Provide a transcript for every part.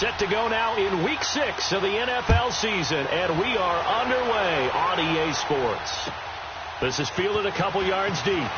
Set to go now in Week 6 of the NFL season, and we are underway on EA Sports. This is fielded a couple yards deep.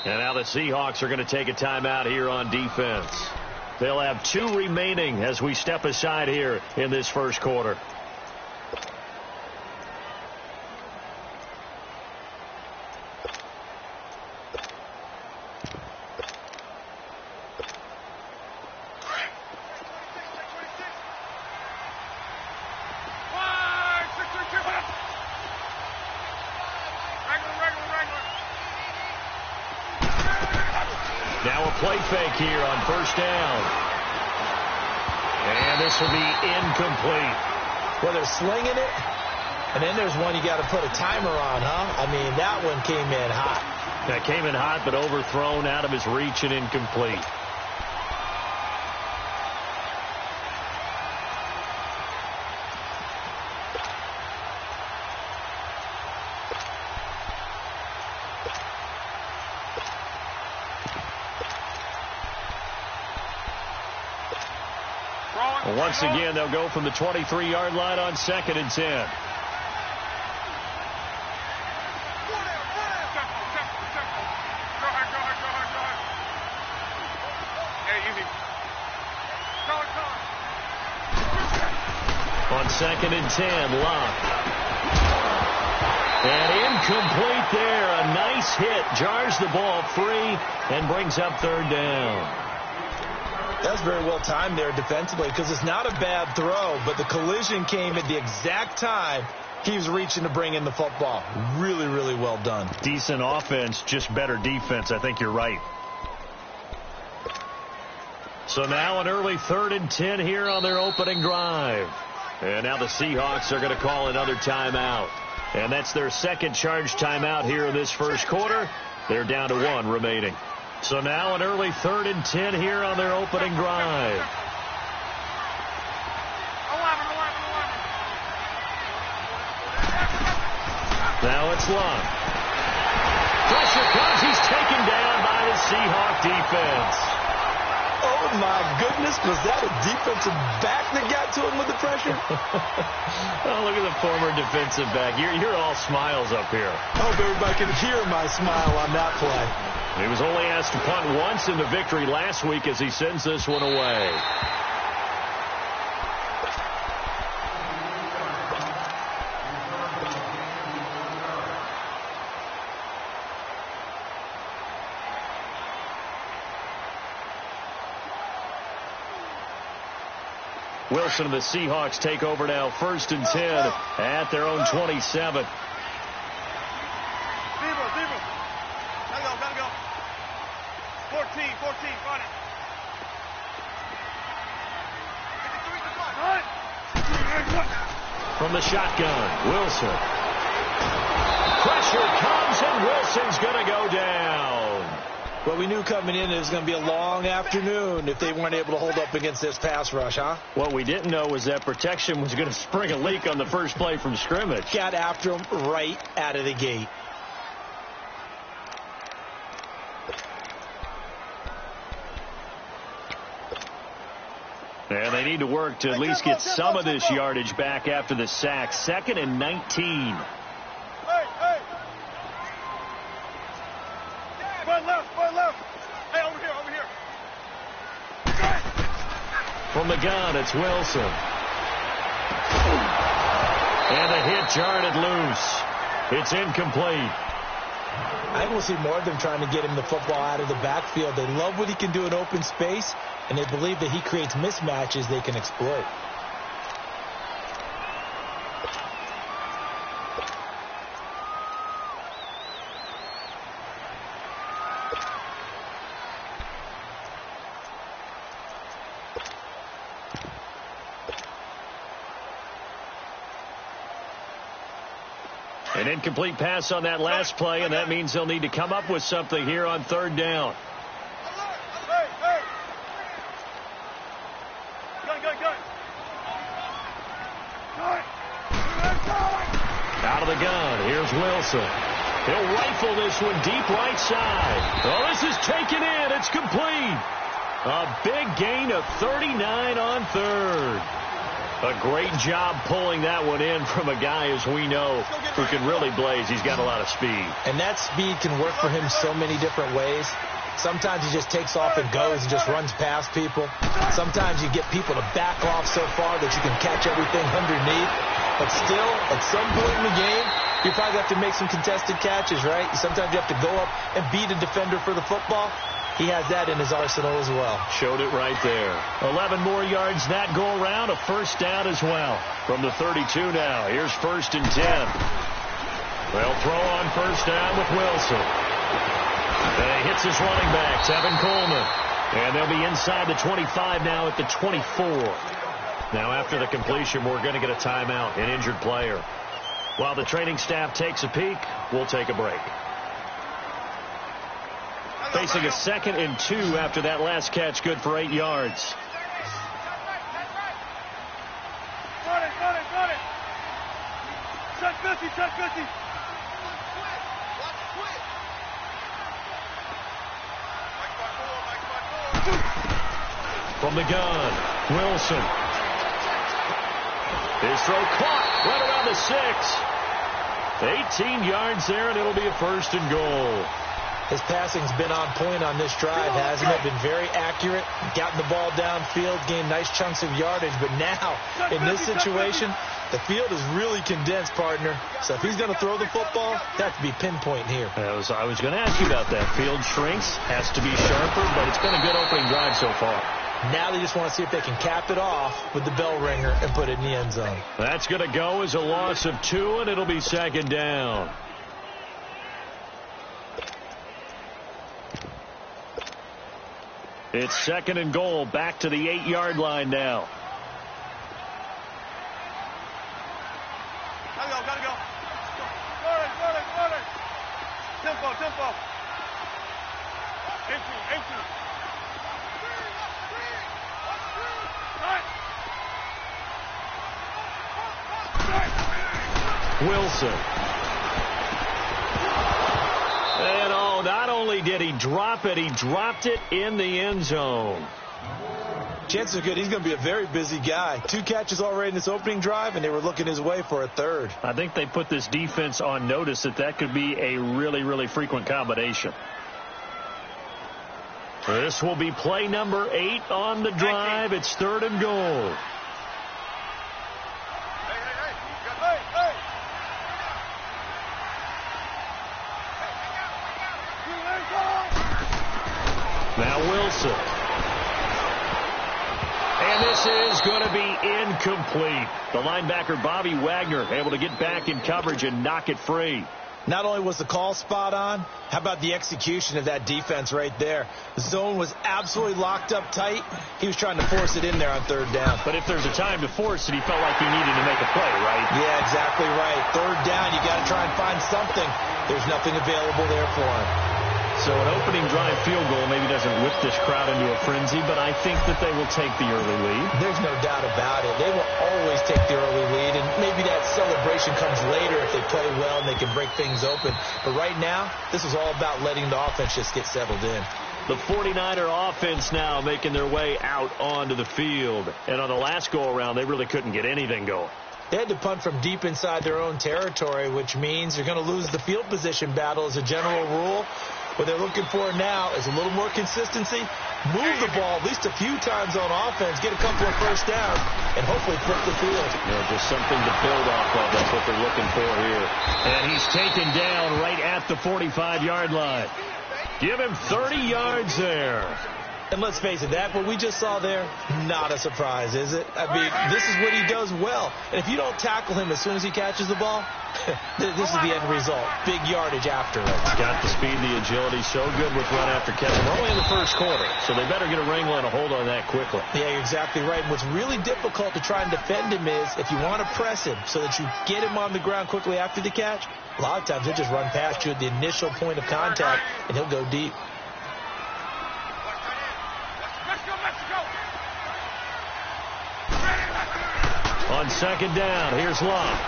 And now the Seahawks are going to take a timeout here on defense. They'll have 2 remaining as we step aside here in this first quarter. Now a play fake here on first down. And this will be incomplete. Well, they're slinging it, and then there's one you got to put a timer on, huh? I mean, that one came in hot. That came in hot, but overthrown out of his reach and incomplete. Once again, they'll go from the 23-yard line on 2nd and 10. On 2nd and 10, Locke. And incomplete there. A nice hit. Jars the ball free and brings up 3rd down. That's very well timed there defensively because it's not a bad throw, but the collision came at the exact time he was reaching to bring in the football. Really, really well done. Decent offense, just better defense. I think you're right. So now an early 3rd and 10 here on their opening drive. And now the Seahawks are going to call another timeout. And that's their second charge timeout here in this first quarter. They're down to 1 remaining. So now an early 3rd and 10 here on their opening drive. Now it's Locke. Pressure comes. He's taken down by the Seahawk defense. Oh, my goodness. Was that a defensive back that got to him with the pressure? Oh, look at the former defensive back. You're all smiles up here. I hope everybody can hear my smile on that play. He was only asked to punt once in the victory last week as he sends this one away. Wilson and the Seahawks take over now, 1st and 10 at their own 27. Gotta go. 14, run it. From the shotgun, Wilson. Pressure comes, and Wilson's going to go down. Well, we knew coming in it was going to be a long afternoon if they weren't able to hold up against this pass rush, huh? What we didn't know was that protection was going to spring a leak on the first play from scrimmage. Got after him right out of the gate. And they need to work to at least get some of this yardage back after the sack. 2nd and 19. Hey! Run left! Hey, over here! From the gun, it's Wilson. And a hit jarred loose. It's incomplete. I think we'll see more of them trying to get him the football out of the backfield. They love what he can do in open space, and they believe that he creates mismatches they can exploit. An incomplete pass on that last play, and that means they'll need to come up with something here on 3rd down. Hey! Gun! Out of the gun, here's Wilson. He'll rifle this one deep right side. Oh, this is taken in. It's complete. A big gain of 39 on 3rd. A great job pulling that one in from a guy, as we know, who can really blaze. He's got a lot of speed. And that speed can work for him so many different ways. Sometimes he just takes off and goes and just runs past people. Sometimes you get people to back off so far that you can catch everything underneath. But still, at some point in the game, you probably have to make some contested catches, right? Sometimes you have to go up and beat a defender for the football. He has that in his arsenal as well. Showed it right there. 11 more yards that go around. A 1st down as well. From the 32 now. Here's 1st and 10. They'll throw on 1st down with Wilson. And he hits his running back, Tevin Coleman. And they'll be inside the 25 now at the 24. Now after the completion, we're going to get a timeout, an injured player. While the training staff takes a peek, we'll take a break. Facing a 2nd and 2 after that last catch, good for 8 yards. Got it! Check 50! From the gun, Wilson. His throw caught right around the 6. 18 yards there, and it'll be a 1st and goal. His passing's been on point on this drive, hasn't it? Been very accurate, gotten the ball downfield, gained nice chunks of yardage. But now, in this situation, the field is really condensed, partner. So if he's going to throw the football, that has to be pinpoint here. I was going to ask you about that. Field shrinks, has to be sharper, but it's been a good opening drive so far. Now they just want to see if they can cap it off with the bell ringer and put it in the end zone. That's going to go as a loss of 2, and it'll be 2nd down. It's 2nd and goal, back to the 8-yard line now. Gotta go. Got it. Tempo. Entry. Wilson. And not only did he drop it, he dropped it in the end zone. Chances are good he's going to be a very busy guy. 2 catches already in this opening drive, and they were looking his way for a 3rd. I think they put this defense on notice that could be a really, really frequent combination. This will be play number 8 on the drive. It's 3rd and goal. Hey. Now Wilson. And this is going to be incomplete. The linebacker, Bobby Wagner, able to get back in coverage and knock it free. Not only was the call spot on, how about the execution of that defense right there? The zone was absolutely locked up tight. He was trying to force it in there on 3rd down. But if there's a time to force it, he felt like he needed to make a play, right? Yeah, exactly right. 3rd down, you got to try and find something. There's nothing available there for him. So an opening drive field goal maybe doesn't whip this crowd into a frenzy, but I think that they will take the early lead. There's no doubt about it. They will always take the early lead, and maybe that celebration comes later if they play well and they can break things open. But right now, this is all about letting the offense just get settled in. The 49er offense now making their way out onto the field. And on the last go-around, they really couldn't get anything going. They had to punt from deep inside their own territory, which means you're going to lose the field position battle as a general rule. What they're looking for now is a little more consistency, move the ball at least a few times on offense, get a couple of first downs, and hopefully flip the field. Yeah, just something to build off of. That's what they're looking for here. And he's taken down right at the 45-yard line. Give him 30 yards there. And let's face it, what we just saw there, not a surprise, is it? I mean, this is what he does well. And if you don't tackle him as soon as he catches the ball, this is the end result. Big yardage after it. He's got the speed, the agility, so good with run after catch. We're only in the first quarter, so they better get a wrangle and a hold on that quickly. Yeah, you're exactly right. And what's really difficult to try and defend him is if you want to press him so that you get him on the ground quickly after the catch, a lot of times he'll just run past you at the initial point of contact, and he'll go deep. On second down, here's Love.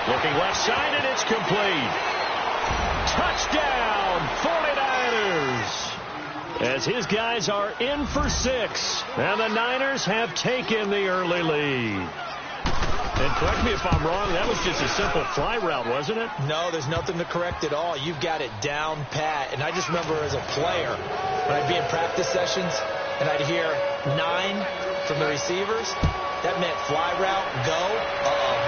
Looking left side, and it's complete. Touchdown, 49ers. As his guys are in for 6. And the Niners have taken the early lead. And correct me if I'm wrong, that was just a simple fly route, wasn't it? No, there's nothing to correct at all. You've got it down pat. And I just remember as a player, when I'd be in practice sessions, and I'd hear 9 from the receivers, that meant fly route, go,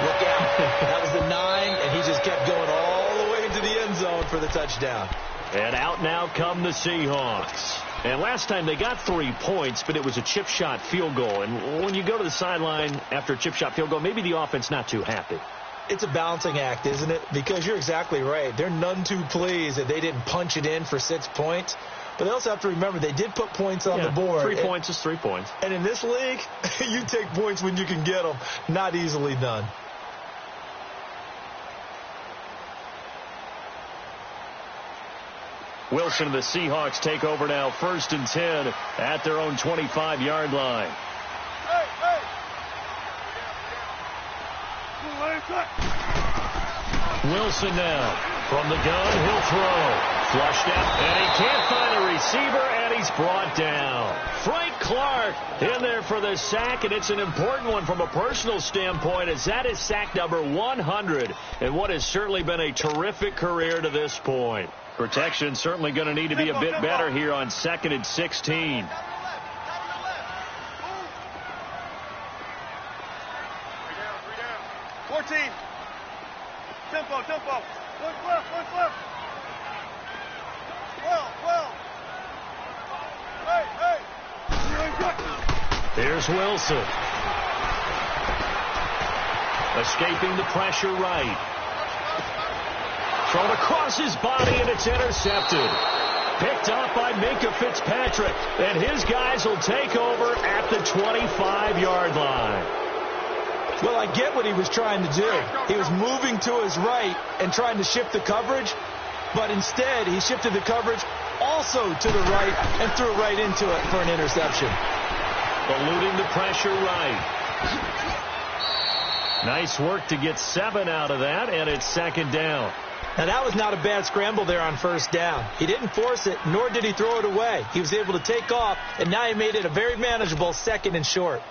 look out. That was the 9, and he just kept going all the way into the end zone for the touchdown. And out now come the Seahawks. And last time they got 3 points, but it was a chip shot field goal. And when you go to the sideline after a chip shot field goal, maybe the offense not too happy. It's a balancing act, isn't it? Because you're exactly right. They're none too pleased that they didn't punch it in for 6 points. But they also have to remember they did put points on the board. 3 points is 3 points. And in this league, you take points when you can get them. Not easily done. Wilson and the Seahawks take over now, 1st and 10 at their own 25-yard line. Wilson now from the gun, he'll throw. Flushed out, and he can't find a receiver, and he's brought down. Frank Clark in there for the sack, and it's an important one from a personal standpoint, as that is sack number 100, and what has certainly been a terrific career to this point. Protection certainly going to need to be a bit better here on 2nd and 16. Tempo. Look left. Well. Hey. Here's Wilson. Escaping the pressure right. Thrown across his body, and it's intercepted. Picked up by Minka Fitzpatrick. And his guys will take over at the 25-yard line. Well, I get what he was trying to do. He was moving to his right and trying to shift the coverage, but instead he shifted the coverage also to the right and threw it right into it for an interception. Eluding the pressure right. Nice work to get 7 out of that, and it's 2nd down. Now, that was not a bad scramble there on 1st down. He didn't force it, nor did he throw it away. He was able to take off, and now he made it a very manageable 2nd and short.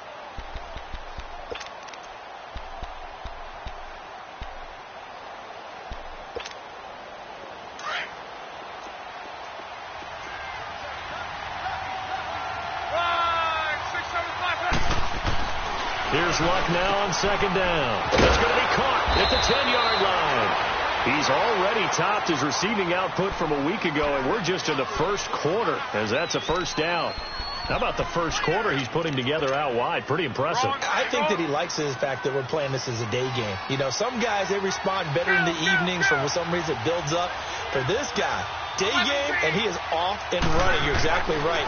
Here's Luck now on 2nd down. It's going to be caught at the 10-yard line. He's already topped his receiving output from a week ago, and we're just in the first quarter, as that's a 1st down. How about the first quarter he's putting together out wide? Pretty impressive. I think that he likes the fact that we're playing this as a day game. You know, some guys, they respond better in the evenings. For some reason, it builds up. For this guy, day game, and he is off and running. You're exactly right.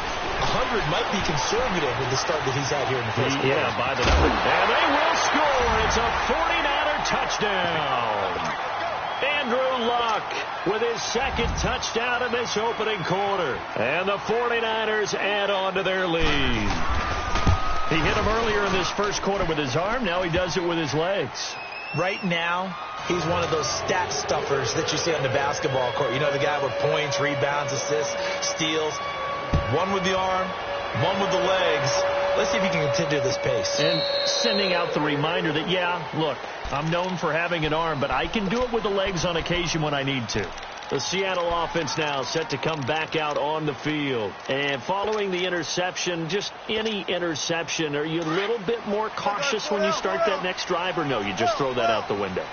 100 might be conservative with the start that he's had here in the first quarter. Yeah, by the number. And they will score. It's a 49er touchdown. Andrew Luck with his 2nd touchdown in this opening quarter. And the 49ers add on to their lead. He hit him earlier in this first quarter with his arm. Now he does it with his legs. Right now, He's one of those stat stuffers that you see on the basketball court. You know, the guy with points, rebounds, assists, steals. One with the arm, one with the legs. Let's see if he can continue this pace. And sending out the reminder that, yeah, look, I'm known for having an arm, but I can do it with the legs on occasion when I need to. The Seattle offense now set to come back out on the field. And following the interception, just any interception, are you a little bit more cautious when you start that next drive, or no, you just throw that out the window?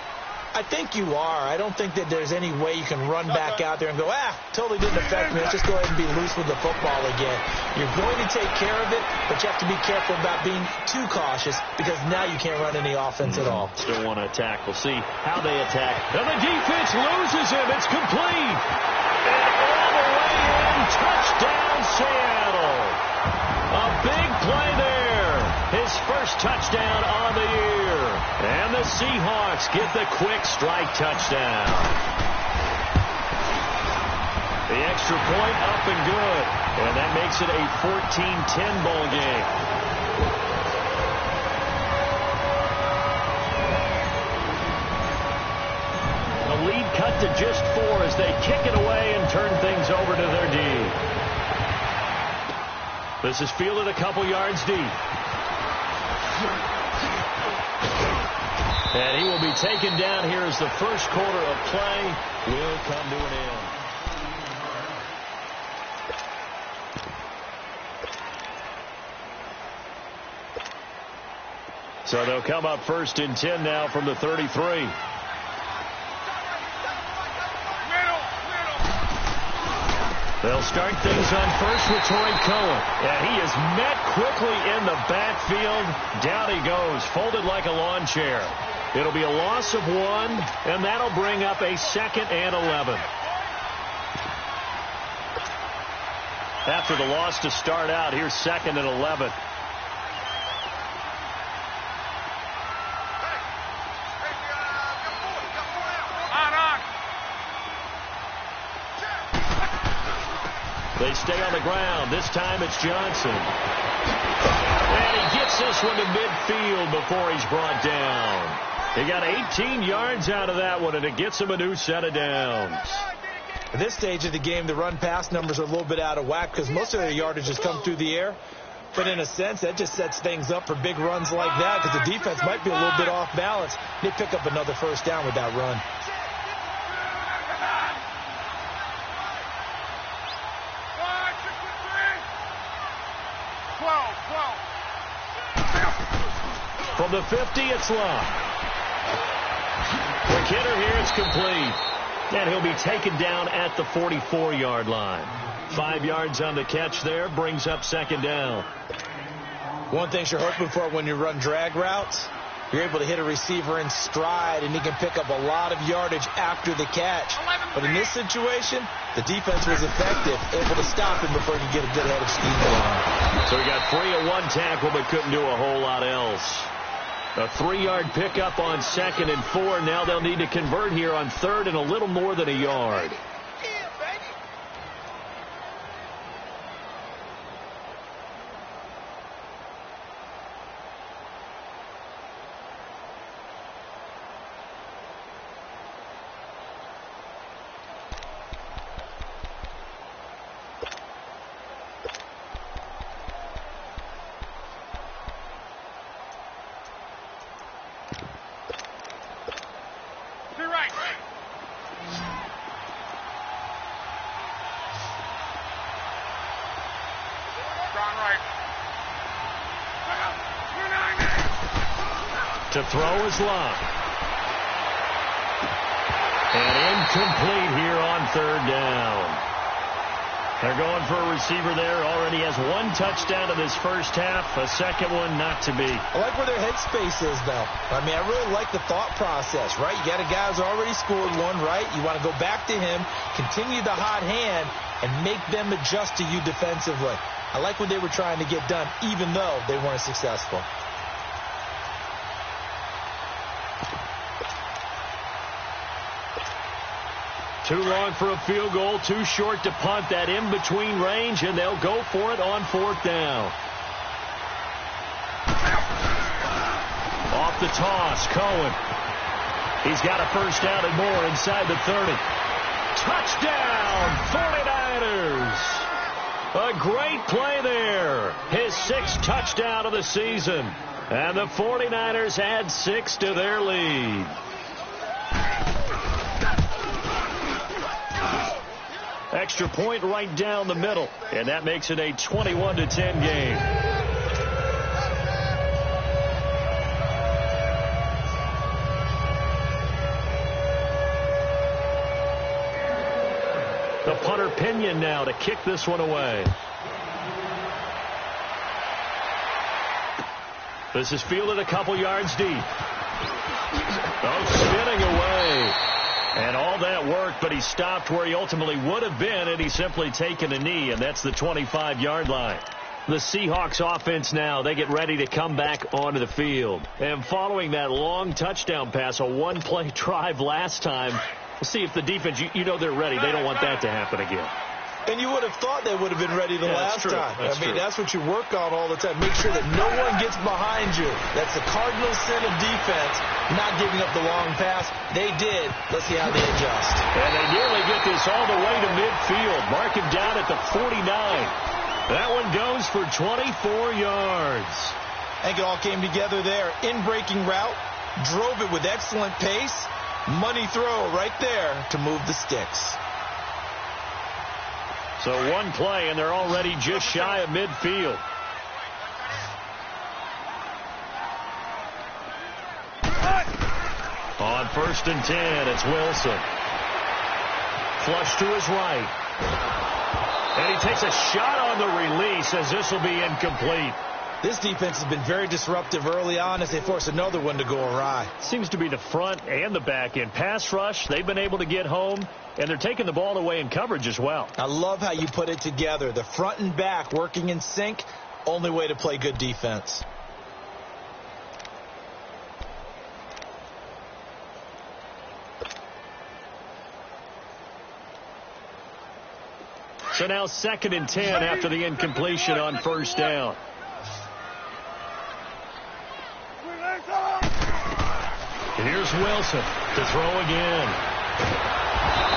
I think you are. I don't think that there's any way you can run back out there and go, totally didn't affect me. Let's just go ahead and be loose with the football again. You're going to take care of it, but you have to be careful about being too cautious because now you can't run any offense at all. Still want to attack. We'll see how they attack. And the defense loses him. It's complete. And all the way in, touchdown Seattle. A big play there. His first touchdown on the year. And the Seahawks get the quick strike touchdown. The extra point up and good. And that makes it a 14-10 ball game. The lead cut to just 4 as they kick it away and turn things over to their D. This is fielded a couple yards deep. And he will be taken down here as the first quarter of play will come to an end. So they'll come up 1st and 10 now from the 33. They'll start things on first with Torrey Cohen. And he is met quickly in the backfield. Down he goes, folded like a lawn chair. It'll be a loss of 1, and that'll bring up a 2nd and 11. After the loss to start out, here's 2nd and 11. They stay on the ground. This time it's Johnson. And he gets this one to midfield before he's brought down. He got 18 yards out of that one, and it gets him a new set of downs. At this stage of the game, the run-pass numbers are a little bit out of whack because most of their yardage has come through the air. But in a sense, that just sets things up for big runs like that because the defense might be a little bit off balance. They pick up another first down with that run. From the 50, it's Love. The kidder here, it's complete. And he'll be taken down at the 44-yard line. 5 yards on the catch there, brings up 2nd down. One thing you're hoping for when you run drag routes, you're able to hit a receiver in stride, and he can pick up a lot of yardage after the catch. But in this situation, the defense was effective, able to stop him before he could get a good head of steam going. So he got free of 1 tackle, but couldn't do a whole lot else. A 3-yard pickup on 2nd and 4. Now they'll need to convert here on 3rd and a little more than a yard. To throw is Love. And incomplete here on 3rd down. They're going for a receiver there. Already has 1 touchdown in this first half. A 2nd one not to be. I like where their headspace is, though. I mean, I really like the thought process, right? You got a guy who's already scored 1, right? You want to go back to him, continue the hot hand, and make them adjust to you defensively. I like what they were trying to get done, even though they weren't successful. Too long for a field goal, too short to punt. That in-between range, and they'll go for it on 4th down. Off the toss, Cohen. He's got a first down and more inside the 30. Touchdown, 49ers. A great play there. His 6th touchdown of the season. And the 49ers add 6 to their lead. Extra point right down the middle. And that makes it a 21-10 game. The punter Pinion now to kick this one away. This is fielded a couple yards deep. Oh, spinning away. And all that worked, but he stopped where he ultimately would have been had he simply taken a knee, and that's the 25-yard line. The Seahawks offense now, they get ready to come back onto the field. And following that long touchdown pass, a one-play drive last time, we'll see if the defense, you know they're ready. They don't want that to happen again. And you would have thought they would have been ready the last time. That's what you work on all the time. Make sure that no one gets behind you. That's the cardinal sin of defense, not giving up the long pass. They did. Let's see how they adjust. And they nearly get this all the way to midfield. Mark him down at the 49. That one goes for 24 yards. I think it all came together there. In-breaking route, drove it with excellent pace. Money throw right there to move the sticks. So one play, and they're already just shy of midfield. On 1st and 10, it's Wilson. Flush to his right. And he takes a shot on the release as this will be incomplete. This defense has been very disruptive early on as they force another one to go awry. Seems to be the front and the back end. Pass rush, they've been able to get home, and they're taking the ball away in coverage as well. I love how you put it together. The front and back working in sync, only way to play good defense. So now 2nd and 10 after the incompletion on 1st down. Here's Wilson to throw again.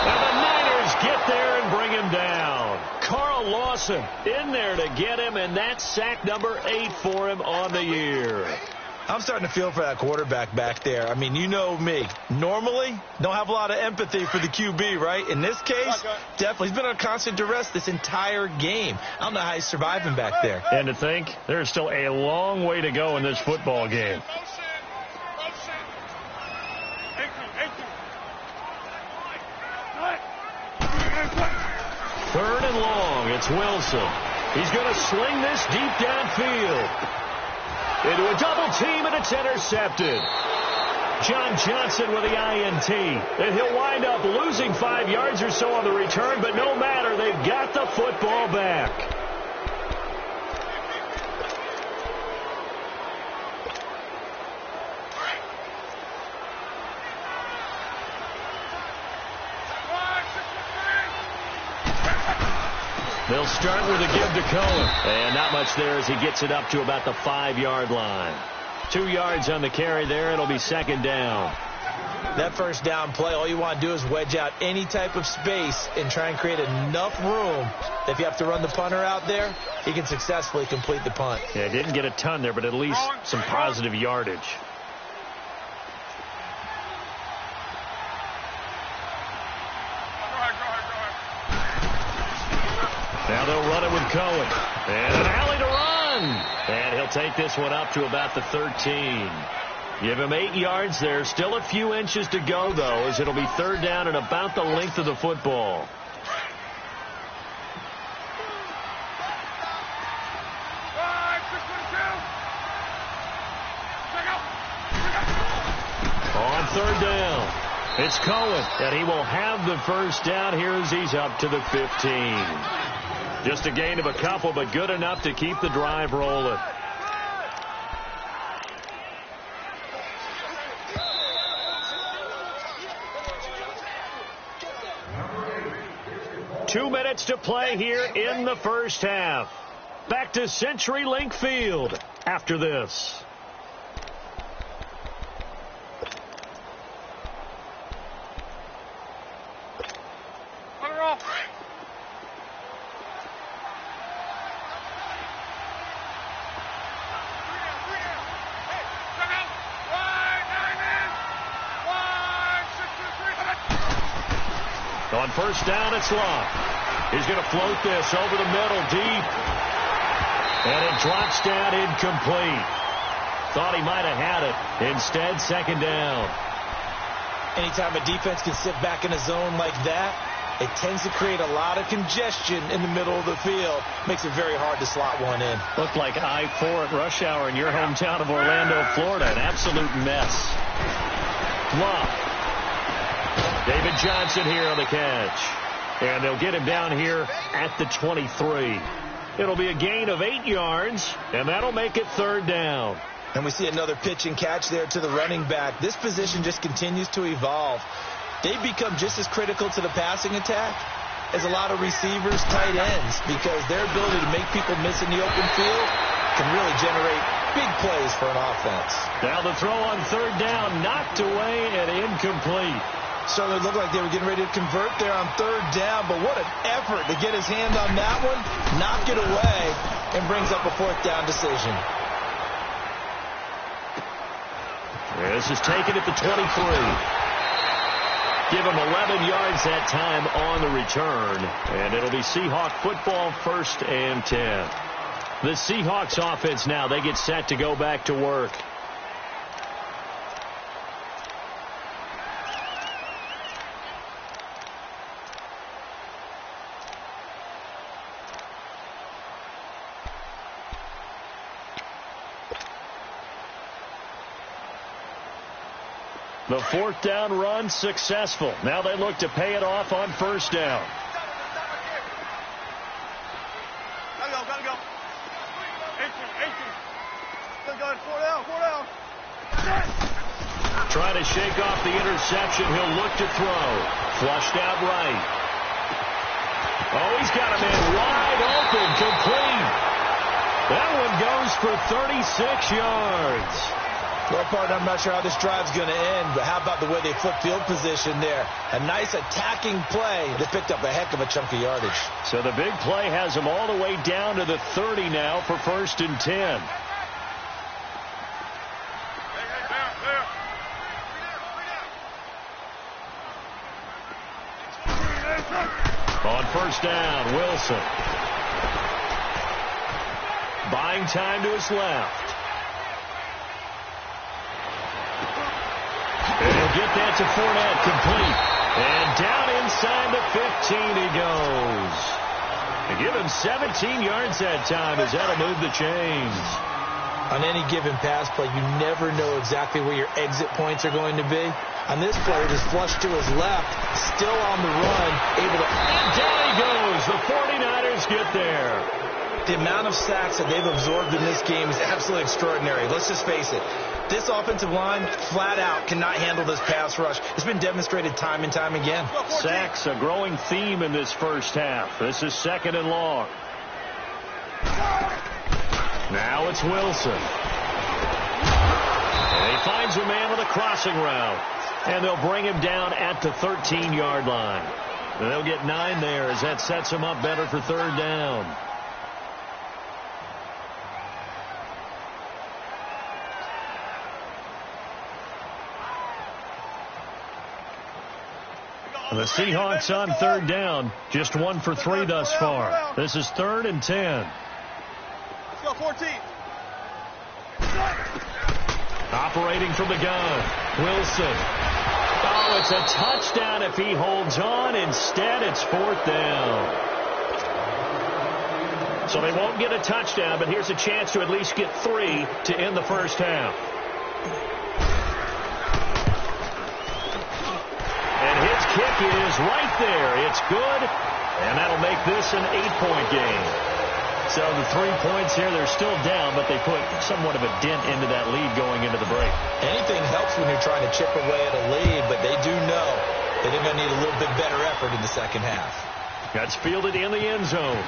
And the Niners get there and bring him down. Carl Lawson in there to get him, and that's sack number 8 for him on the year. I'm starting to feel for that quarterback back there. I mean, you know me. Normally, don't have a lot of empathy for the QB, right? In this case, definitely. He's been on constant duress this entire game. I don't know how he's surviving back there. And to think, there's still a long way to go in this football game. 3rd and long. It's Wilson. He's going to sling this deep downfield. Into a double team, and it's intercepted. John Johnson with the INT. And he'll wind up losing 5 yards or so on the return, but no matter, they've got the football back. They'll start with a give to Cohen. And not much there as he gets it up to about the 5-yard line. 2 yards on the carry there. It'll be 2nd down. That first down play, all you want to do is wedge out any type of space and try and create enough room. If you have to run the punter out there, he can successfully complete the punt. Yeah, didn't get a ton there, but at least some positive yardage. Now they'll run it with Cohen. And an alley to run. And he'll take this one up to about the 13. Give him 8 yards there. Still a few inches to go, though, as it'll be 3rd down and about the length of the football. On 3rd down, it's Cohen, and he will have the first down here as he's up to the 15. Just a gain of a couple, but good enough to keep the drive rolling. Two minutes to play here in the first half. Back to CenturyLink Field after this. On first down, it's Love. He's going to float this over the middle, deep. And it drops down incomplete. Thought he might have had it. Instead, second down. Anytime a defense can sit back in a zone like that, it tends to create a lot of congestion in the middle of the field. Makes it very hard to slot one in. Looked like I-4 at rush hour in your hometown of Orlando, Florida. An absolute mess. Love. David Johnson here on the catch. And they'll get him down here at the 23. It'll be a gain of 8 yards, and that'll make it third down. And we see another pitch and catch there to the running back. This position just continues to evolve. They've become just as critical to the passing attack as a lot of receivers, tight ends, because their ability to make people miss in the open field can really generate big plays for an offense. Now the throw on third down, knocked away and incomplete. Certainly looked like they were getting ready to convert there on third down, but what an effort to get his hand on that one, knock it away, and brings up a fourth down decision. This is taken at the 23. Give him 11 yards that time on the return. And it'll be Seahawk football, 1st and 10. The Seahawks offense now, they get set to go back to work. The fourth down run successful. Now they look to pay it off on first down. Gotta go. 18. Let's go. 4 down. Trying to shake off the interception. He'll look to throw. Flushed out right. Oh, he's got him in wide open. Complete. That one goes for 36 yards. Well, partner, I'm not sure how this drive's going to end, but how about the way they flip field position there? A nice attacking play that picked up a heck of a chunk of yardage. So the big play has them all the way down to the 30 now for 1st and 10. On first down, Wilson. Buying time to his left. And he'll get that to Fournette, complete. And down inside the 15 he goes. They give him 17 yards that time as that'll move the chains. On any given pass play, you never know exactly where your exit points are going to be. On this play, it is flushed to his left, still on the run, able to... And down he goes. The 49ers get there. The amount of sacks that they've absorbed in this game is absolutely extraordinary. Let's just face it. This offensive line, flat out, cannot handle this pass rush. It's been demonstrated time and time again. Sacks, a growing theme in this first half. This is 2nd and long. Now it's Wilson. And he finds a man with a crossing route. And they'll bring him down at the 13-yard line. And they'll get 9 there as that sets him up better for third down. The Seahawks on third down, just 1 for 3 thus far. This is 3rd and 10. Let's go, 14. Operating from the gun, Wilson. Oh, it's a touchdown if he holds on. Instead, it's 4th down. So they won't get a touchdown, but here's a chance to at least get 3 to end the first half. Kick is right there. It's good, and that'll make this an 8-point game. So the 3 points here, they're still down, but they put somewhat of a dent into that lead going into the break. Anything helps when you're trying to chip away at a lead, but they do know that they're going to need a little bit better effort in the second half. That's fielded in the end zone.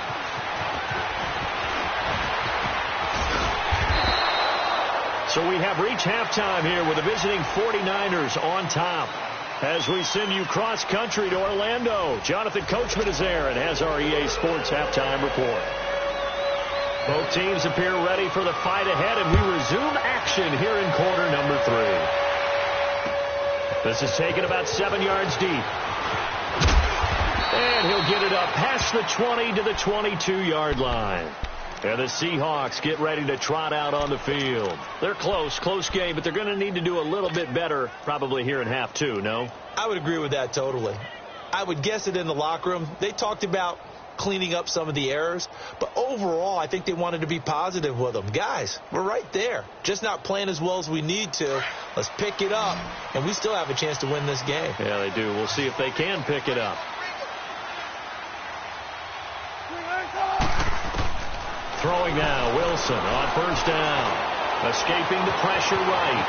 So we have reached halftime here with the visiting 49ers on top. As we send you cross-country to Orlando, Jonathan Coachman is there and has our EA Sports halftime report. Both teams appear ready for the fight ahead, and we resume action here in quarter number 3. This is taken about 7 yards deep. And he'll get it up past the 20 to the 22-yard line. And the Seahawks get ready to trot out on the field. They're close game, but they're going to need to do a little bit better probably here in half two, no? I would agree with that totally. I would guess it in the locker room. They talked about cleaning up some of the errors, but overall, I think they wanted to be positive with them. Guys, we're right there. Just not playing as well as we need to. Let's pick it up, and we still have a chance to win this game. Yeah, they do. We'll see if they can pick it up. Throwing now, Wilson on first down. Escaping the pressure right.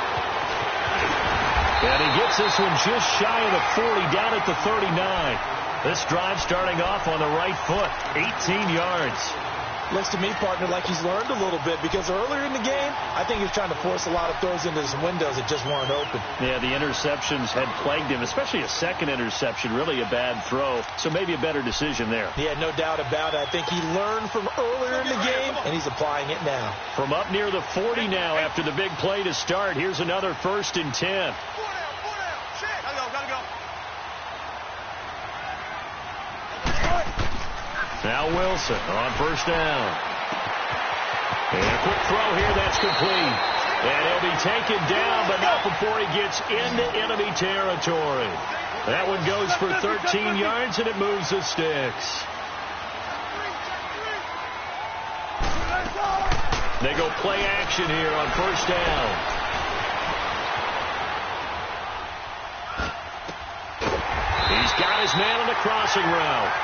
And he gets this one just shy of the 40, down at the 39. This drive starting off on the right foot, 18 yards. Looks to me, partner, like he's learned a little bit, because earlier in the game, I think he was trying to force a lot of throws into some windows that just weren't open. Yeah, the interceptions had plagued him, especially a second interception, really a bad throw. So maybe a better decision there. Yeah, no doubt about it. I think he learned from earlier in the game, and he's applying it now. From up near the 40 now after the big play to start, here's another 1st and 10. Now Wilson on first down. And a quick throw here, that's complete. And he'll be taken down, but not before he gets into enemy territory. That one goes for 13 yards, and it moves the sticks. They go play action here on first down. He's got his man on the crossing route.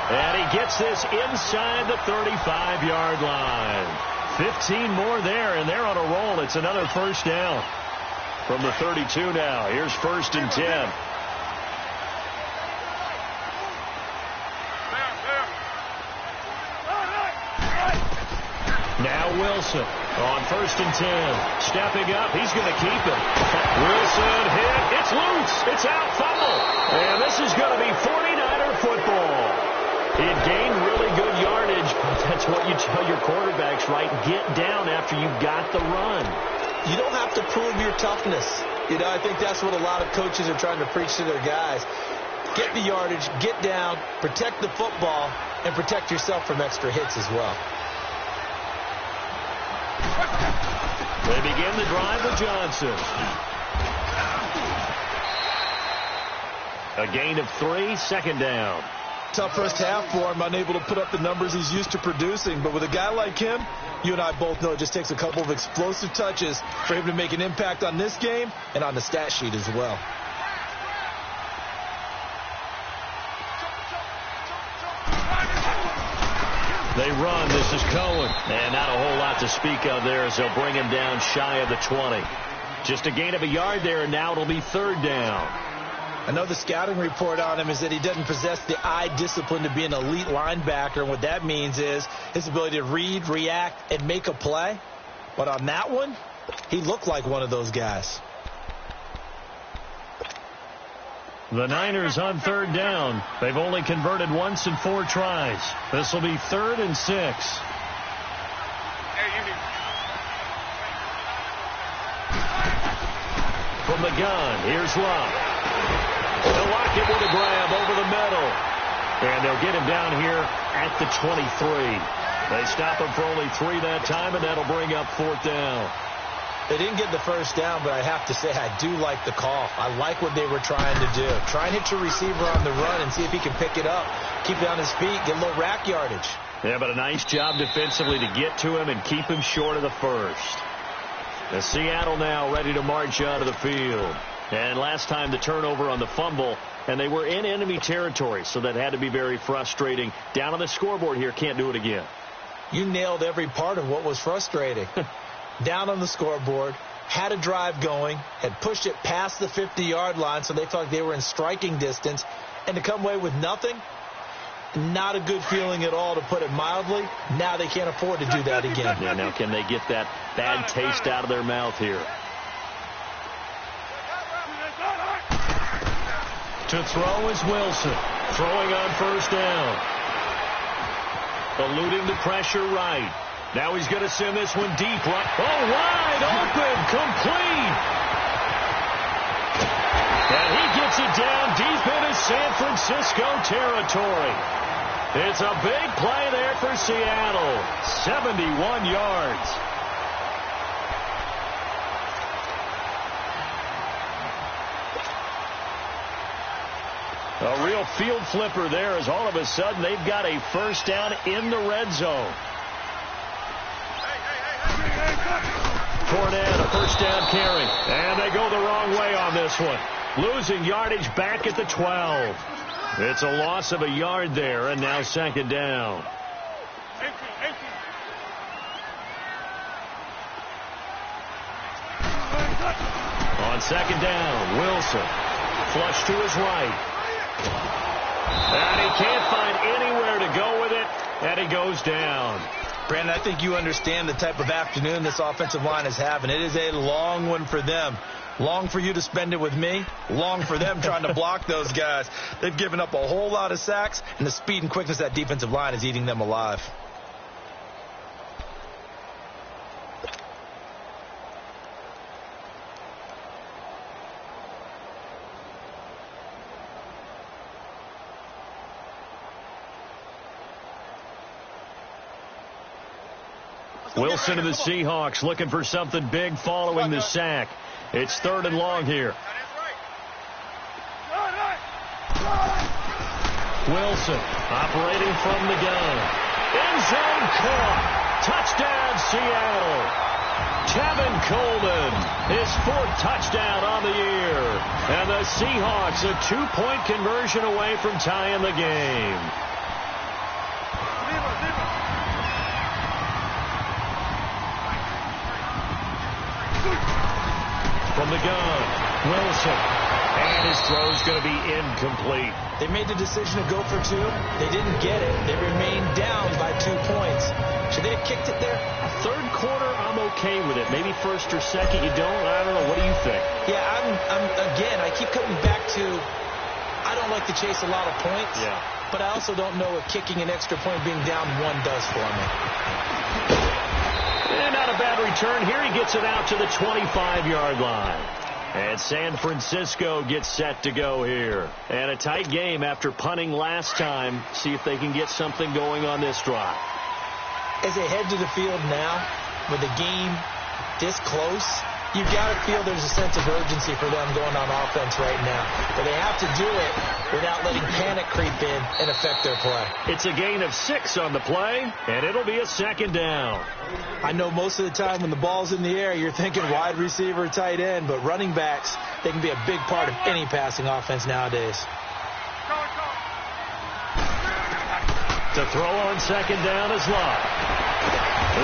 And he gets this inside the 35-yard line. 15 more there, and they're on a roll. It's another first down from the 32 now. Here's 1st and 10. Now Wilson on 1st and 10. Stepping up, he's going to keep it. Wilson hit. It's loose. It's out, fumble. And this is going to be 49er football. It gained really good yardage, but that's what you tell your quarterbacks, right? Get down after you got the run. You don't have to prove your toughness. You know, I think that's what a lot of coaches are trying to preach to their guys. Get the yardage, get down, protect the football, and protect yourself from extra hits as well. They begin the drive with Johnson. A gain of 3, 2nd down. Tough first half for him, unable to put up the numbers he's used to producing. But with a guy like him, you and I both know it just takes a couple of explosive touches for him to make an impact on this game and on the stat sheet as well. They run. This is Cohen. And not a whole lot to speak of there as they'll bring him down shy of the 20. Just a gain of a yard there, and now it'll be 3rd down. I know the scouting report on him is that he doesn't possess the eye discipline to be an elite linebacker. And what that means is his ability to read, react, and make a play. But on that one, he looked like one of those guys. The Niners on 3rd down. They've only converted once in 4 tries. This will be 3rd and 6. From the gun, here's Love. They'll lock it with a grab over the middle. And they'll get him down here at the 23. They stop him for only 3 that time, and that'll bring up 4th down. They didn't get the first down, but I have to say I do like the call. I like what they were trying to do. Try and hit your receiver on the run and see if he can pick it up. Keep it on his feet, get a little rack yardage. Yeah, but a nice job defensively to get to him and keep him short of the first. The Seattle now ready to march out of the field. And last time the turnover on the fumble, and they were in enemy territory, so that had to be very frustrating. Down on the scoreboard here, can't do it again. You nailed every part of what was frustrating. Down on the scoreboard, had a drive going, had pushed it past the 50-yard line, so they thought they were in striking distance, and to come away with nothing, not a good feeling at all, to put it mildly. Now they can't afford to do that again. Yeah, now can they get that bad taste out of their mouth here? To throw is Wilson. Throwing on first down. Eluding the pressure right. Now he's going to send this one deep right. Oh, wide open. Complete. And he gets it down deep in his San Francisco territory. It's a big play there for Seattle. 71 yards. A real field flipper there as all of a sudden they've got a first down in the red zone. Fournette, a first down carry. And they go the wrong way on this one. Losing yardage back at the 12. It's a loss of a yard there, and now second down. On second down, Wilson. Flush to his right. And he can't find anywhere to go with it, and he goes down. Brandon, I think you understand the type of afternoon this offensive line is having. It is a long one for them. Long for you to spend it with me. Long for them trying to block those guys. They've given up a whole lot of sacks, and the speed and quickness of that defensive line is eating them alive. Wilson and the Seahawks looking for something big following the sack. It's third and long here. Wilson operating from the gun. End zone caught. Touchdown, Seattle. Tevin Coleman, his fourth touchdown on the year. And the Seahawks a two-point conversion away from tying the game. From the gun, Wilson. And his throw's going to be incomplete. They made the decision to go for two. They didn't get it. They remained down by 2 points. Should they have kicked it there? Third quarter, I'm okay with it. Maybe first or second, you don't. I don't know. What do you think? Yeah, again, I keep coming back to I don't like to chase a lot of points. Yeah. But I also don't know what kicking an extra point being down one does for me. And not a bad return here. He gets it out to the 25-yard line. And San Francisco gets set to go here. And a tight game after punting last time. See if they can get something going on this drive. As they head to the field now, with the game this close, you've got to feel there's a sense of urgency for them going on offense right now. But they have to do it without letting panic creep in and affect their play. It's a gain of 6 on the play, and it'll be a second down. I know most of the time when the ball's in the air, you're thinking wide receiver, tight end, but running backs, they can be a big part of any passing offense nowadays. To throw on second down is Locke.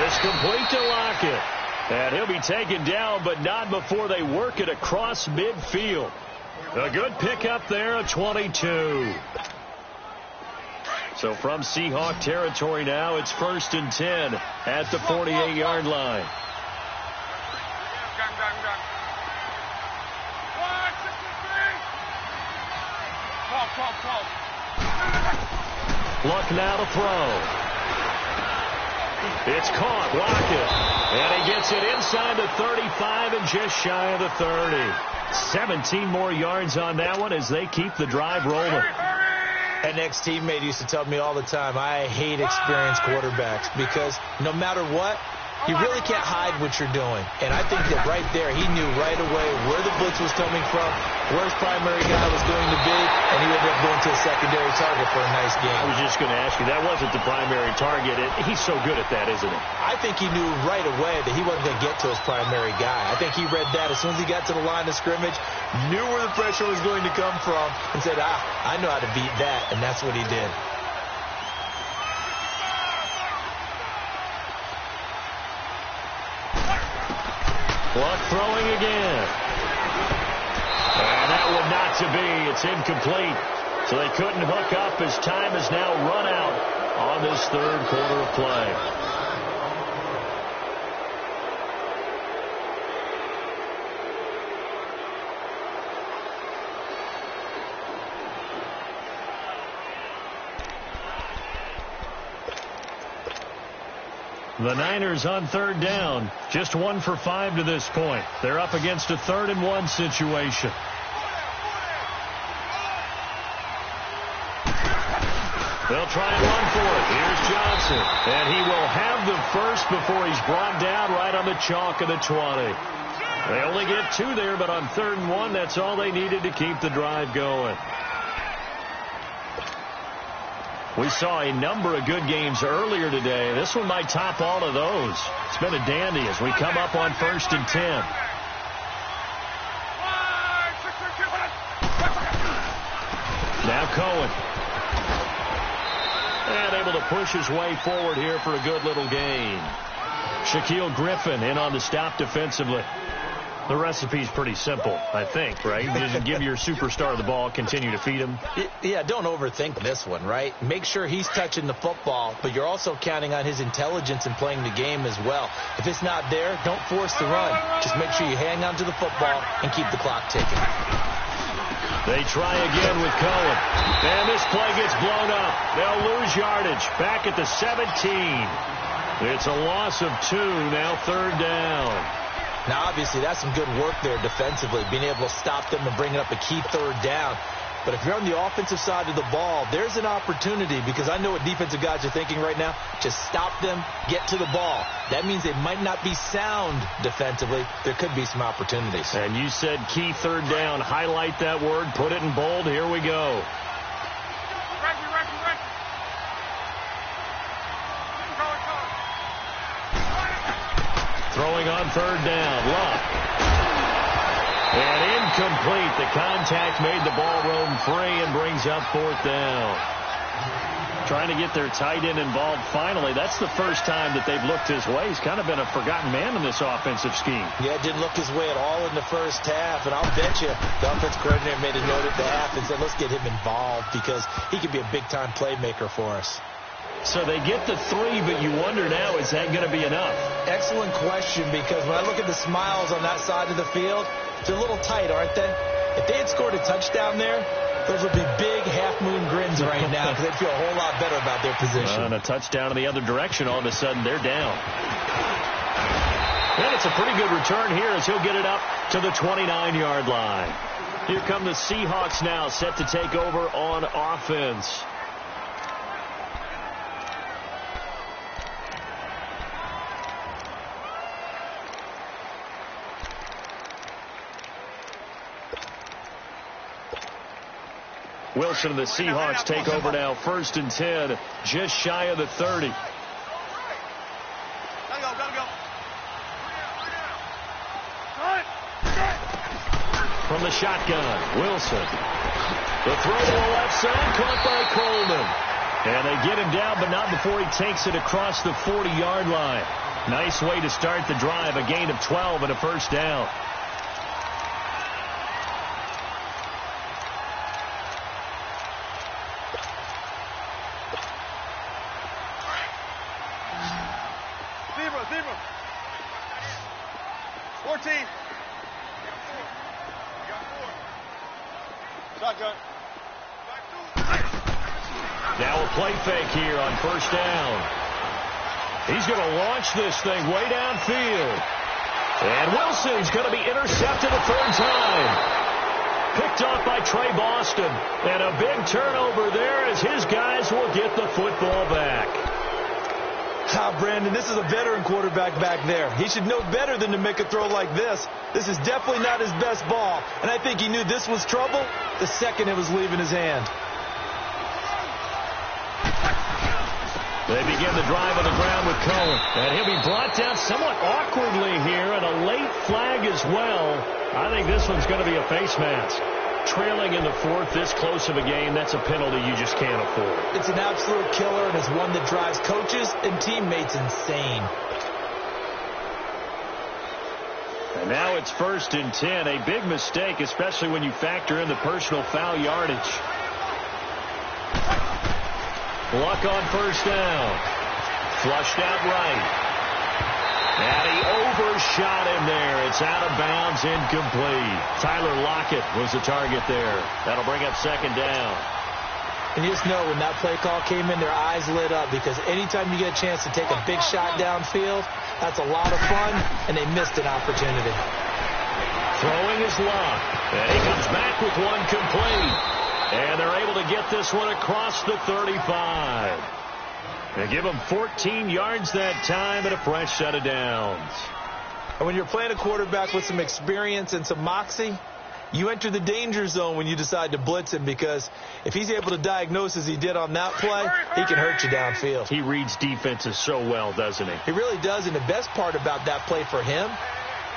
It's complete to Lockett. And he'll be taken down, but not before they work it across midfield. A good pickup there, a 22. So from Seahawk territory now, it's 1st and 10 at the 48-yard line. Luck now to throw. It's caught. Lockett. And he gets it inside the 35 and just shy of the 30. 17 more yards on that one as they keep the drive rolling. An ex-teammate used to tell me all the time, I hate experienced quarterbacks because no matter what, you really can't hide what you're doing. And I think that right there, he knew right away where the blitz was coming from, where his primary guy was going to be, and he ended up going to a secondary target for a nice game. I was just going to ask you, that wasn't the primary target. He's so good at that, isn't he? I think he knew right away that he wasn't going to get to his primary guy. I think he read that as soon as he got to the line of scrimmage, knew where the pressure was going to come from, and said, I know how to beat that, and that's what he did. Luck throwing again. And that one not to be. It's incomplete. So they couldn't hook up as time has now run out on this third quarter of play. The Niners on third down, just 1 for 5 to this point. They're up against a 3rd and 1 situation. They'll try and run for it. Here's Johnson. And he will have the first before he's brought down right on the chalk of the 20. They only get 2 there, but on 3rd and 1, that's all they needed to keep the drive going. We saw a number of good games earlier today. This one might top all of those. It's been a dandy as we come up on 1st and 10. Now Cohen. And able to push his way forward here for a good little gain. Shaquille Griffin in on the stop defensively. The recipe's pretty simple, I think, right? You just give your superstar the ball, continue to feed him. Yeah, don't overthink this one, right? Make sure he's touching the football, but you're also counting on his intelligence in playing the game as well. If it's not there, don't force the run. Just make sure you hang on to the football and keep the clock ticking. They try again with Cohen. And this play gets blown up. They'll lose yardage. Back at the 17. It's a loss of 2, now 3rd down. Now, obviously, that's some good work there defensively, being able to stop them and bringing up a key 3rd down. But if you're on the offensive side of the ball, there's an opportunity, because I know what defensive guys are thinking right now. Just stop them, get to the ball. That means they might not be sound defensively. There could be some opportunities. And you said key 3rd down. Highlight that word. Put it in bold. Here we go. Throwing on 3rd down. Luck. And incomplete. The contact made the ball roam free and brings up 4th down. Trying to get their tight end involved finally. That's the first time that they've looked his way. He's kind of been a forgotten man in this offensive scheme. Yeah, it didn't look his way at all in the first half. And I'll bet you the offense coordinator made a note at the half and said, let's get him involved because he could be a big-time playmaker for us. So they get the 3, but you wonder now, is that going to be enough? Excellent question, because when I look at the smiles on that side of the field, they're a little tight, aren't they? If they had scored a touchdown there, those would be big half-moon grins right now because they'd feel a whole lot better about their position. And a touchdown in the other direction, all of a sudden they're down. And it's a pretty good return here as he'll get it up to the 29-yard line. Here come the Seahawks now, set to take over on offense. Wilson and the Seahawks take over now. 1st and 10, just shy of the 30. Gotta go. From the shotgun, Wilson. The throw to the left side, caught by Coleman. And they get him down, but not before he takes it across the 40-yard line. Nice way to start the drive, a gain of 12 and a 1st down. Zebra. 14. Shotgun. Now a play fake here on 1st down. He's going to launch this thing way downfield. And Wilson's going to be intercepted a 3rd time. Picked off by Trey Boston. And a big turnover there as his guys will get the football back. Brandon, this is a veteran quarterback back there. He should know better than to make a throw like this. This is definitely not his best ball. And I think he knew this was trouble the second it was leaving his hand. They begin the drive on the ground with Cohen. And he'll be brought down somewhat awkwardly here, and a late flag as well. I think this one's going to be a face mask. Trailing in the 4th, this close of a game, that's a penalty you just can't afford. It's an absolute killer, and it's one that drives coaches and teammates insane. And now it's 1st and 10, a big mistake, especially when you factor in the personal foul yardage. Luck on 1st down. Flushed out right. And he overshot him there. It's out of bounds, incomplete. Tyler Lockett was the target there. That'll bring up 2nd down. And you just know when that play call came in, their eyes lit up because anytime you get a chance to take a big shot downfield, that's a lot of fun, and they missed an opportunity. Throwing is Luck. And he comes back with one complete. And they're able to get this one across the 35. They give them 14 yards that time and a fresh set of downs. And when you're playing a quarterback with some experience and some moxie, you enter the danger zone when you decide to blitz him, because if he's able to diagnose as he did on that play, he can hurt you downfield. He reads defenses so well, doesn't he? He really does, and the best part about that play for him,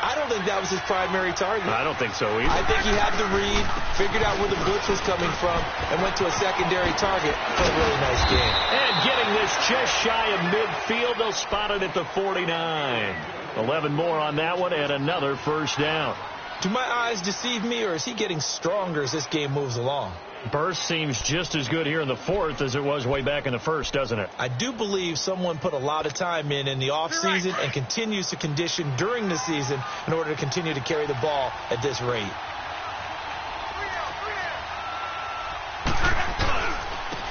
I don't think that was his primary target. I don't think so either. I think he had the read, figured out where the blitz was coming from, and went to a secondary target for a really nice game. And getting this just shy of midfield, they'll spot it at the 49. 11 more on that one, and another first down. Do my eyes deceive me, or is he getting stronger as this game moves along? Burst seems just as good here in the fourth as it was way back in the first, doesn't it? I do believe someone put a lot of time in the offseason and continues to condition during the season in order to continue to carry the ball at this rate.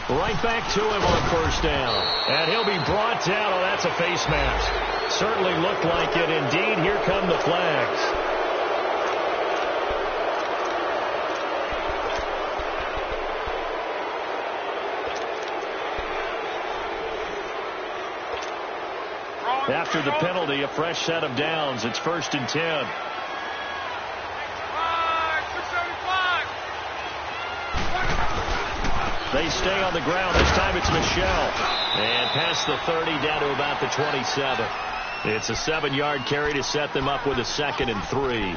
Right back to him on first down. And he'll be brought down. Oh, that's a face mask. Certainly looked like it indeed. Here come the flags. After the penalty, a fresh set of downs. It's 1st and 10. They stay on the ground. This time it's Michelle. And past the 30 down to about the 27. It's a 7-yard carry to set them up with a 2nd and 3.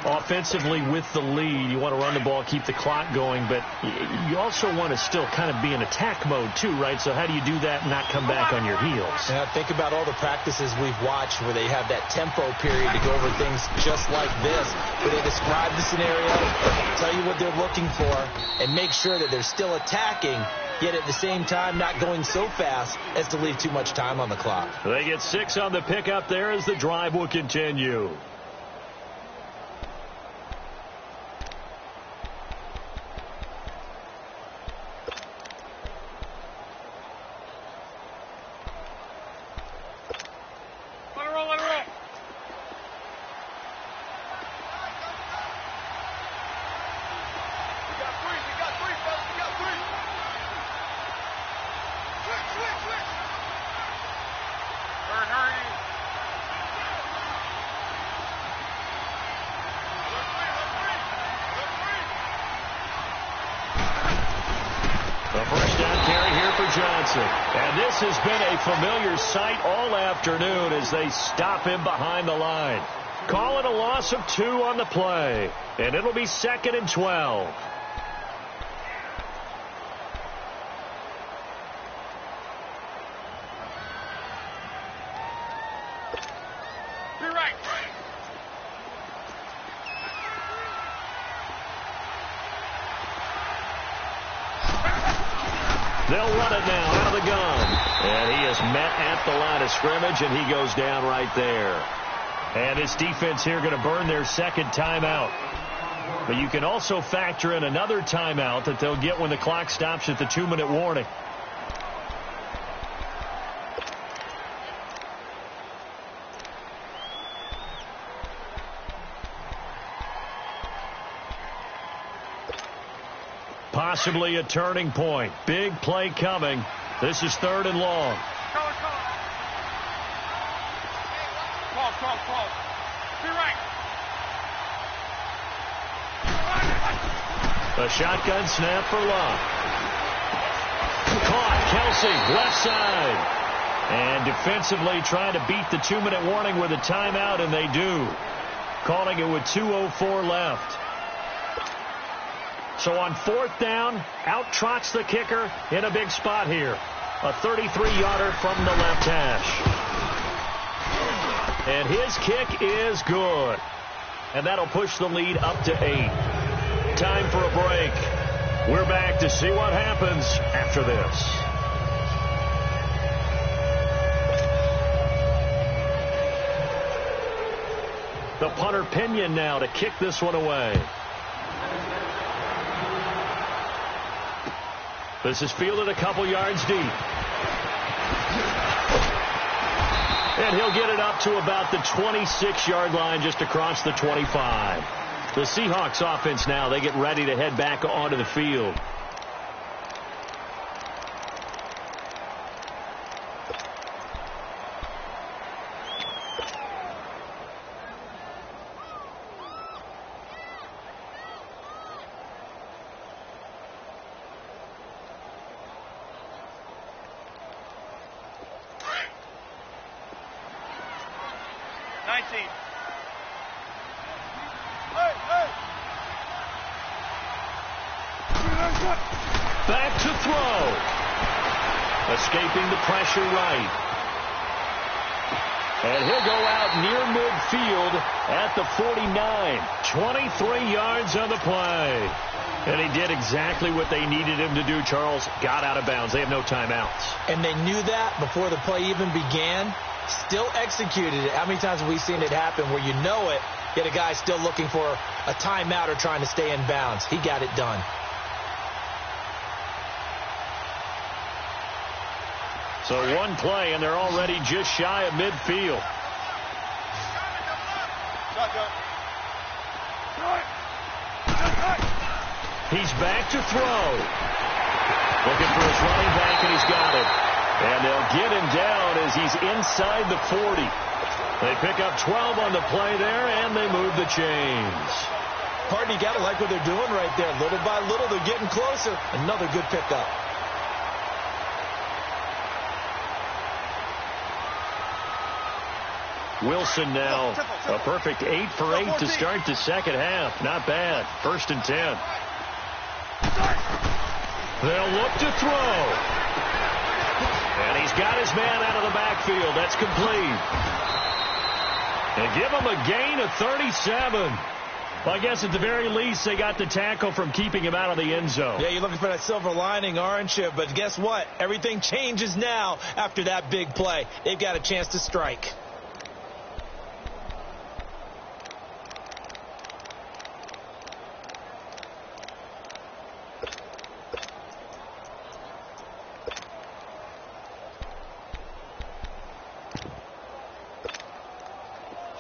Offensively with the lead, you want to run the ball, keep the clock going, but you also want to still kind of be in attack mode too, right? So how do you do that and not come back on your heels? Now, think about all the practices we've watched where they have that tempo period to go over things just like this, where they describe the scenario, tell you what they're looking for, and make sure that they're still attacking, yet at the same time not going so fast as to leave too much time on the clock. They get 6 on the pickup there as the drive will continue. And this has been a familiar sight all afternoon as they stop him behind the line. Calling a loss of 2 on the play. And it'll be 2nd and 12. You're right. They'll run it now out of the gun. And he is met at the line of scrimmage, and he goes down right there. And this defense here going to burn their 2nd timeout. But you can also factor in another timeout that they'll get when the clock stops at the 2-minute warning. Possibly a turning point. Big play coming. This is 3rd and long. Call. Be right. A shotgun snap for Love. Caught. Kelsey, left side. And defensively trying to beat the 2-minute warning with a timeout, and they do. Calling it with 2:04 left. So on 4th down, out trots the kicker in a big spot here. A 33-yarder from the left hash. And his kick is good. And that'll push the lead up to 8. Time for a break. We're back to see what happens after this. The punter Pinion now to kick this one away. This is fielded a couple yards deep. And he'll get it up to about the 26-yard line, just across the 25. The Seahawks offense now, they get ready to head back onto the field. 14. Hey, hey. Back to throw. Escaping the pressure right. And he'll go out near midfield at the 49. 23 yards on the play. And he did exactly what they needed him to do, Charles. Got out of bounds. They have no timeouts. And they knew that before the play even began. Still executed it. How many times have we seen it happen where you know it, yet a guy still looking for a timeout or trying to stay in bounds? He got it done. So one play, and they're already just shy of midfield. He's back to throw. Looking for his running back, and he's got it. And they'll get him down as he's inside the 40. They pick up 12 on the play there, and they move the chains. Pardon, you got to like what they're doing right there. Little by little, they're getting closer. Another good pickup. Wilson now a perfect 8 for 8 to start the second half. Not bad. 1st and 10. They'll look to throw. And he's got his man out of the backfield. That's complete. And give him a gain of 37. Well, I guess at the very least they got the tackle from keeping him out of the end zone. Yeah, you're looking for that silver lining, aren't you? But guess what? Everything changes now after that big play. They've got a chance to strike.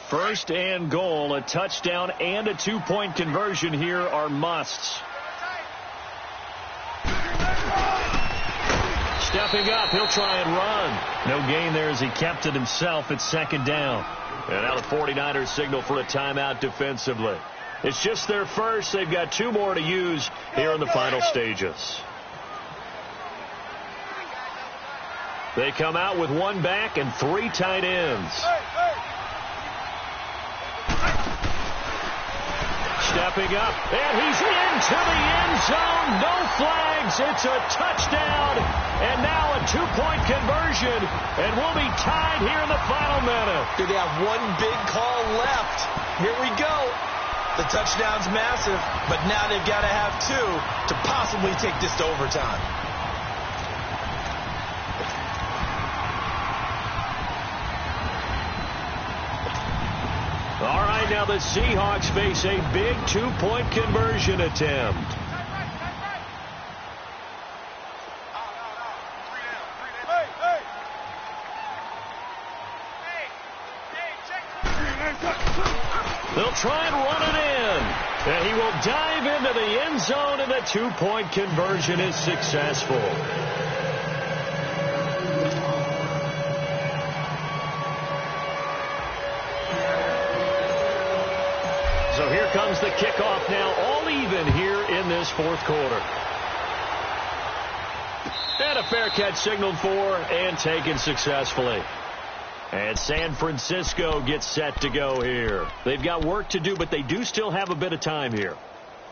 First and goal, a touchdown and a 2-point conversion here are musts. Stepping up, he'll try and run. No gain there as he kept it himself. It's 2nd down. And now the 49ers signal for a timeout defensively. It's just their first. They've got 2 more to use here in the final stages. They come out with 1 back and 3 tight ends. Stepping up, and he's into the end zone. No flags. It's a touchdown, and now a 2-point conversion, and we'll be tied here in the final minute. Do they have 1 big call left? Here we go. The touchdown's massive, but now they've got to have 2 to possibly take this to overtime. All right, now the Seahawks face a big 2-point conversion attempt. They'll try and run it in. And he will dive into the end zone, and the 2-point conversion is successful. So here comes the kickoff now, all even here in this 4th quarter. And a fair catch signaled for and taken successfully. And San Francisco gets set to go here. They've got work to do, but they do still have a bit of time here.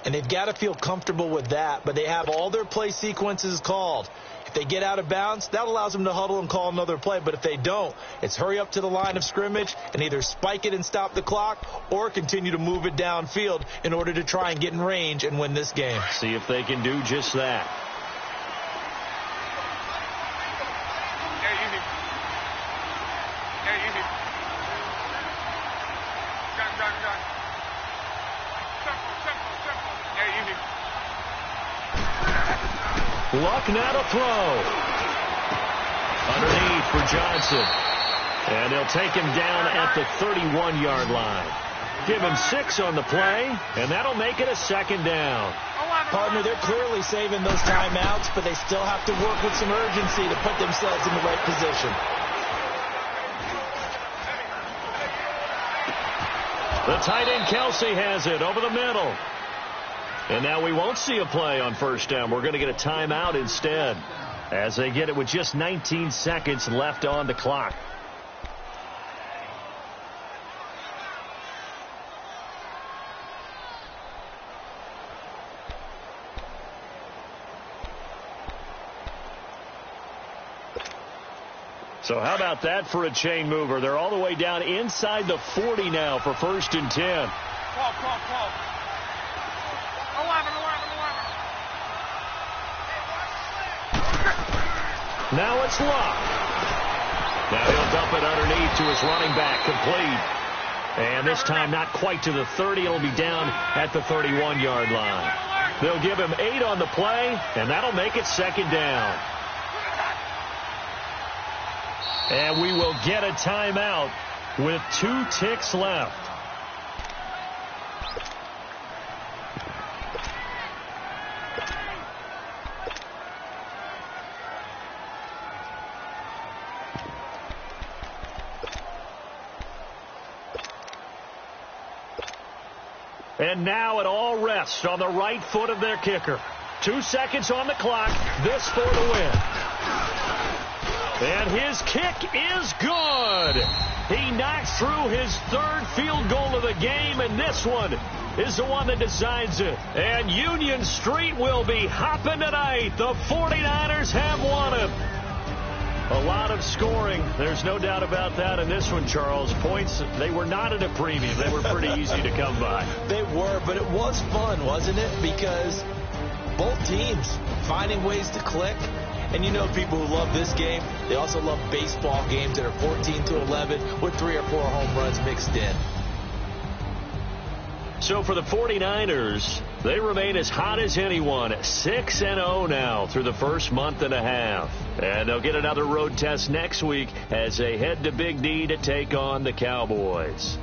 And they've got to feel comfortable with that, but they have all their play sequences called. If they get out of bounds, that allows them to huddle and call another play. But if they don't, it's hurry up to the line of scrimmage and either spike it and stop the clock or continue to move it downfield in order to try and get in range and win this game. See if they can do just that. Luck now to throw. Underneath for Johnson. And they'll take him down at the 31-yard line. Give him 6 on the play, and that'll make it a 2nd down. Partner, they're clearly saving those timeouts, but they still have to work with some urgency to put themselves in the right position. The tight end Kelsey has it over the middle. And now we won't see a play on 1st down. We're going to get a timeout instead as they get it with just 19 seconds left on the clock. So how about that for a chain mover? They're all the way down inside the 40 now for 1st and 10. Call. 11. Now it's Locke. Now he'll dump it underneath to his running back, complete. And this time not quite to the 30. It'll be down at the 31-yard line. They'll give him 8 on the play, and that'll make it 2nd down. And we will get a timeout with 2 ticks left. And now it all rests on the right foot of their kicker. 2 seconds on the clock. This for the win. And his kick is good. He knocks through his 3rd field goal of the game, and this one is the one that decides it. And Union Street will be hopping tonight. The 49ers have won it. A lot of scoring. There's no doubt about that in this one, Charles. Points, they were not at a premium. They were pretty easy to come by. They were, but it was fun, wasn't it? Because both teams finding ways to click. And you know people who love this game, they also love baseball games that are 14-11 with 3 or 4 home runs mixed in. So for the 49ers, they remain as hot as anyone, 6-0 now through the first month and a half. And they'll get another road test next week as they head to Big D to take on the Cowboys.